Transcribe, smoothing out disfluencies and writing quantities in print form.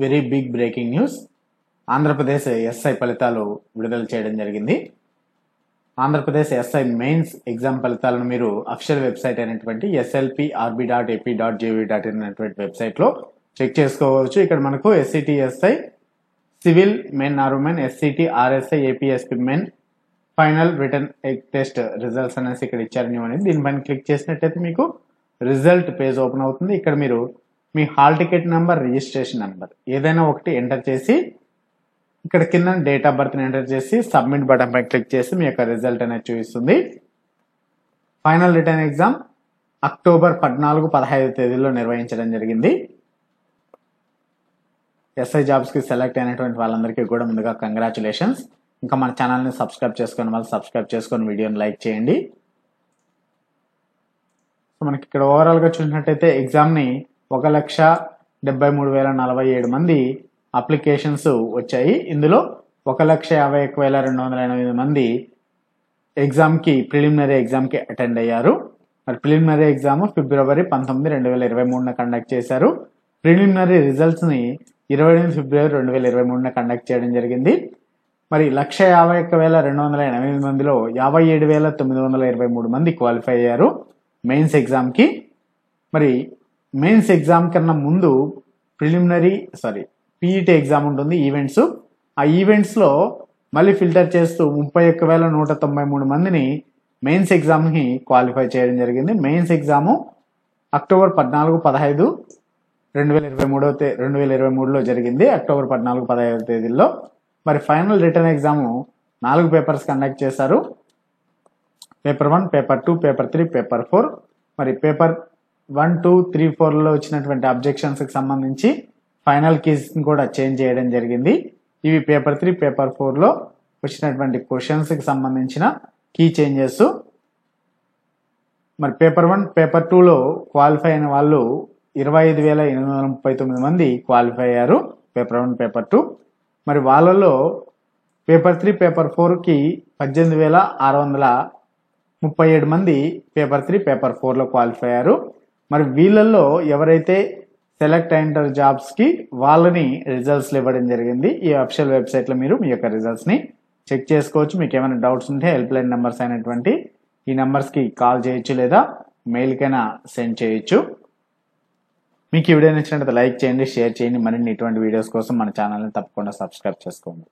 Very big breaking news. Andhra Pradesh SI ఫలితాలు విడుదల చేయడం జరిగింది. ఆంధ్రప్రదేశ్ ఎస్ఐ మెయిన్స్ ఎగ్జామ్ ఫలితాలను మీరు అఫీషియల్ వెబ్సైట్ అయినటువంటి slp.rb.ap.gov.in అనేటువంటి వెబ్సైట్లో చెక్ చేసుకోవచ్చు. ఇక్కడ మనకు SCT SI, civil men AR men, SCT RSI, APSP men final written test results అనేసి ఇక్కడ ఇచ్చారు. న్యూ అనేది దీనిపైన క్లిక్ చేసినట్టయితే మీకు రిజల్ట్ పేజ్ ఓపెన్ అవుతుంది. ఇక్కడ మీరు మీ hall ticket number, registration number ఏదైనా ఒకటి ఎంటర్ చేసి ఇక్కడ కింద డేట్ ఆఫ్ బర్త్ ఎంటర్ చేసి సబ్మిట్ బటన్ పై క్లిక్ చేసి మీ యొక్క రిజల్ట్ అనేది చూపిస్తుంది. ఫైనల్ రిటర్న్ ఎగ్జామ్ అక్టోబర్ 14-15 తేదీల్లో నిర్వహించడం జరిగింది. ఎస్ఐ జాబ్స్ కి సెలెక్ట్ అయినటువంటి వాళ్ళందరికీ కూడా ముందుగా కంగ్రాచులేషన్స్. ఇంకా మన ఛానల్ని సబ్స్క్రైబ్ చేసుకుని వాళ్ళు సబ్స్క్రైబ్ చేసుకొని వీడియోని లైక్ చేయండి. మనకి ఇక్కడ ఓవరాల్ గా చూసినట్టయితే ఎగ్జామ్ ని 1,73,047 మంది అప్లికేషన్స్ వచ్చాయి. ఇందులో 1,51,208 మంది ఎగ్జామ్ కి ప్రిలిమినరీ ఎగ్జామ్ కి అటెండ్ అయ్యారు. మరి ప్రిలిమినరీ ఎగ్జామ్ ఫిబ్రవరి 19, 2023 కండక్ట్ చేశారు. ప్రిలిమినరీ రిజల్ట్స్ ని 28 ఫిబ్రవరి 2023 కండక్ట్ చేయడం జరిగింది. మరి 1,51,208 మందిలో 57,923 మంది క్వాలిఫై అయ్యారు మెయిన్స్ ఎగ్జామ్ కి. మరి మెయిన్స్ ఎగ్జామ్ కన్నా ముందు పీఈటీ ఎగ్జామ్ ఉంటుంది, ఈవెంట్స్. ఆ ఈవెంట్స్ లో మళ్ళీ ఫిల్టర్ చేస్తూ 31,193 మందిని మెయిన్స్ ఎగ్జామ్ కి క్వాలిఫై చేయడం జరిగింది. మెయిన్స్ ఎగ్జామ్ అక్టోబర్ 14-15 2023లో జరిగింది. అక్టోబర్ 14-15 తేదీల్లో. మరి final written exam 4 papers conduct చేశారు. Paper 1, paper 2, paper 3, paper 4. మరి పేపర్ 1, 2, 3, 4లో వచ్చినటువంటి అబ్జెక్షన్స్ కి సంబంధించి ఫైనల్ కీస్ కూడా చేంజ్ చేయడం జరిగింది. ఇవి పేపర్ 3, పేపర్ 4లో వచ్చినటువంటి క్వశ్చన్స్ కి సంబంధించిన కీ చేంజెస్. మరి పేపర్ 1, పేపర్ 2లో క్వాలిఫై అయిన వాళ్ళు 25,839 మంది క్వాలిఫై అయ్యారు పేపర్ 1, పేపర్ 2. మరి వాళ్ళలో పేపర్ 3, పేపర్ 4కి 18,637 మంది పేపర్ 3, పేపర్ 4లో క్వాలిఫై అయ్యారు. మరి వీళ్ళల్లో ఎవరైతే సెలెక్ట్ అయిన జాబ్స్ కి వాళ్ళని రిజల్ట్స్ ఇవ్వడం జరిగింది. ఈ అఫీషియల్ వెబ్సైట్ లో మీరు మీ యొక్క రిజల్ట్స్ ని చెక్ చేసుకోవచ్చు. మీకు ఏమైనా డౌట్స్ ఉంటే హెల్ప్ లైన్ నెంబర్స్ అయినటువంటి ఈ నెంబర్స్ కి కాల్ చేయొచ్చు లేదా మెయిల్ కైనా సెండ్ చేయొచ్చు. మీకు ఈ వీడియో నచ్చినట్లయితే లైక్ చేయండి, షేర్ చేయండి. మరిన్ని ఇటువంటి వీడియోస్ కోసం మన ఛానల్ని తప్పకుండా సబ్స్క్రైబ్ చేసుకోండి.